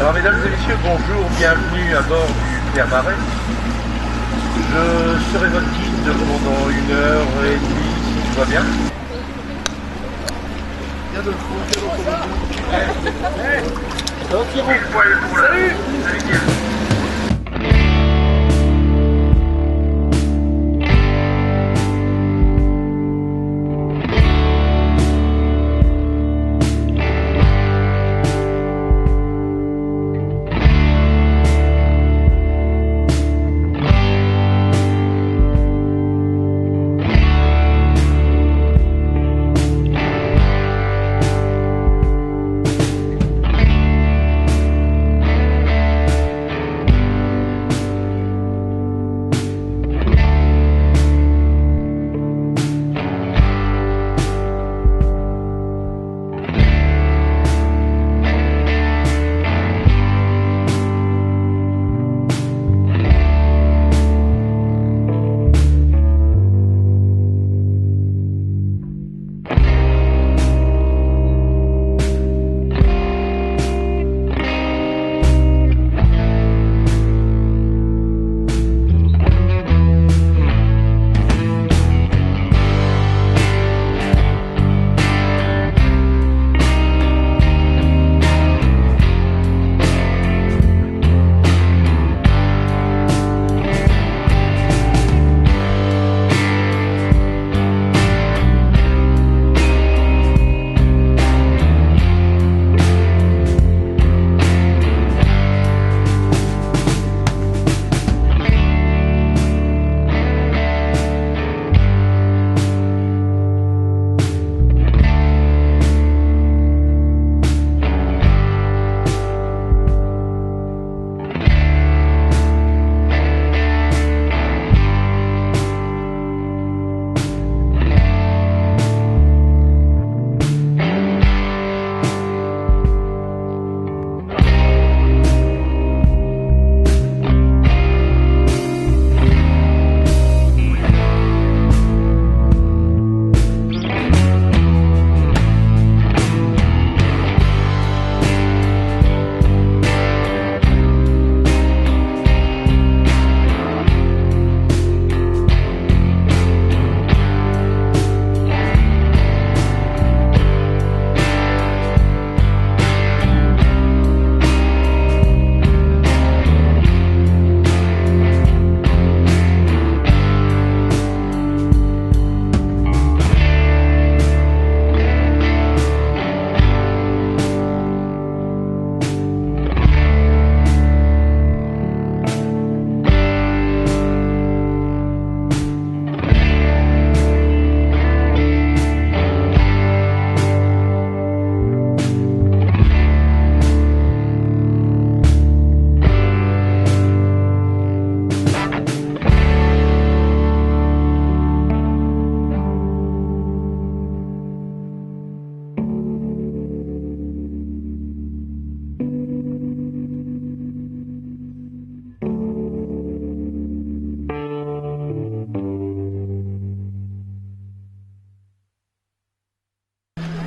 Alors mesdames et messieurs, bonjour, bienvenue à bord du Clermarais. Je serai votre guide pendant 1h30 si tout va bien. Salut.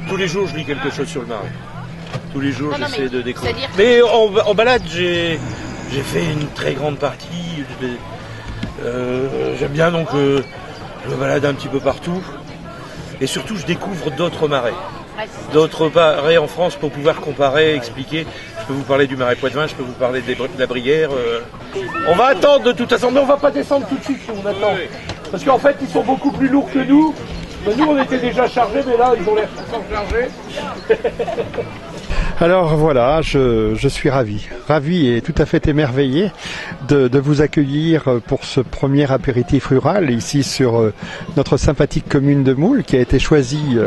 Tous les jours, je lis quelque chose sur le Marais. Tous les jours, j'essaie de découvrir. Mais en balade, j'ai fait une très grande partie. J'aime bien, donc je me balade un petit peu partout. Et surtout, je découvre d'autres marais. D'autres marais en France pour pouvoir comparer, expliquer. Je peux vous parler du Marais Poitevin, je peux vous parler de la Brière. On va attendre de toute façon, mais on va pas descendre tout de suite, on attend. Parce qu'en fait, ils sont beaucoup plus lourds que nous. Mais nous, on était déjà chargés, mais là, ils ont l'air tout chargés. Alors voilà, je suis ravi et tout à fait émerveillé de vous accueillir pour ce premier apéritif rural ici sur notre sympathique commune de Moule qui a été choisie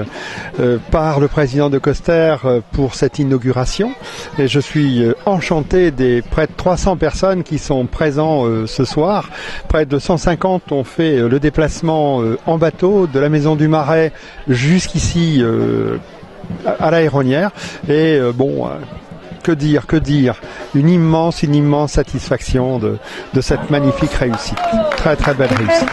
par le président de Coster pour cette inauguration. Et je suis enchanté des près de 300 personnes qui sont présents ce soir. Près de 150 ont fait le déplacement en bateau de la Maison du Marais jusqu'ici à l'Aéronnière. Et que dire, une immense satisfaction de cette magnifique réussite. Très très belle réussite.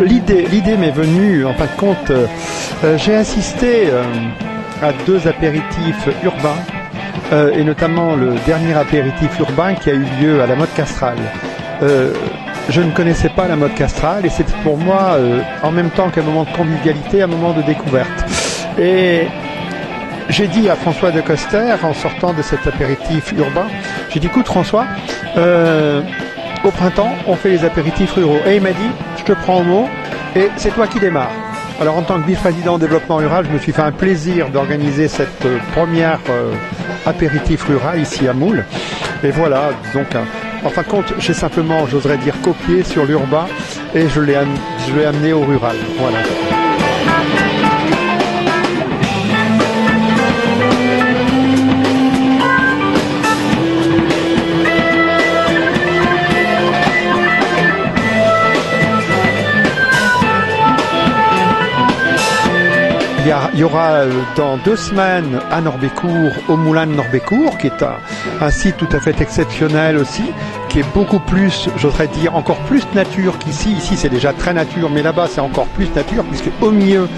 l'idée m'est venue, en fin de compte, j'ai assisté à 2 apéritifs urbains, et notamment le dernier apéritif urbain qui a eu lieu à la Motte Castrale. Je ne connaissais pas la Motte Castrale et c'était pour moi, en même temps qu'un moment de convivialité, un moment de découverte. Et j'ai dit à François de Coster, en sortant de cet apéritif urbain, j'ai dit, écoute François, au printemps, on fait les apéritifs ruraux. Et il m'a dit, je te prends au mot et c'est toi qui démarres. Alors en tant que vice-président développement rural, je me suis fait un plaisir d'organiser cette première apéritif rural ici à Moule. Et voilà, donc en fin de compte, j'ai simplement, j'oserais dire, copié sur l'urbain et je l'ai amené au rural. Voilà. Il y aura dans 2 semaines à Norbécourt, au moulin de Norbécourt, qui est un site tout à fait exceptionnel aussi, qui est beaucoup plus, j'oserais dire, encore plus nature qu'ici. Ici c'est déjà très nature, mais là-bas c'est encore plus nature, puisque au milieu,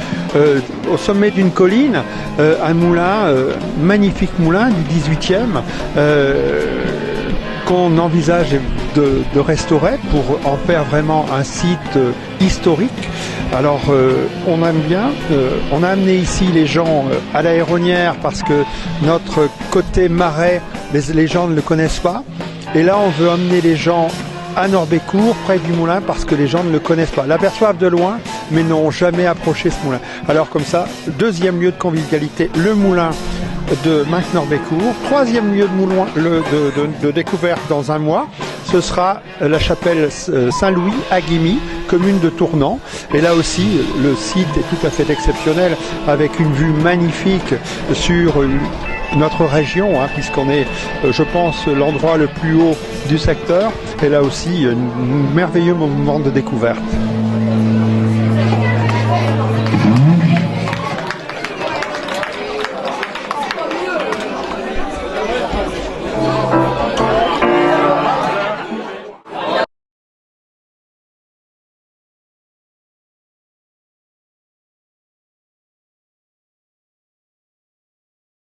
au sommet d'une colline, un moulin, magnifique moulin du 18e, qu'on envisage de restaurer pour en faire vraiment un site historique. Alors on aime bien, on a amené ici les gens à l'Aéronnière parce que notre côté marais, les gens ne le connaissent pas. Et là on veut emmener les gens à Norbécourt, près du moulin, parce que les gens ne le connaissent pas. L'aperçoivent de loin, mais n'ont jamais approché ce moulin. Alors comme ça, 2e lieu de convivialité, le moulin de Marc-Norbécourt. 3e lieu de découverte dans un mois, ce sera la chapelle Saint-Louis à Guimy, commune de Tournant. Et là aussi, le site est tout à fait exceptionnel, avec une vue magnifique sur notre région, puisqu'on est, je pense, l'endroit le plus haut du secteur. Et là aussi, un merveilleux moment de découverte.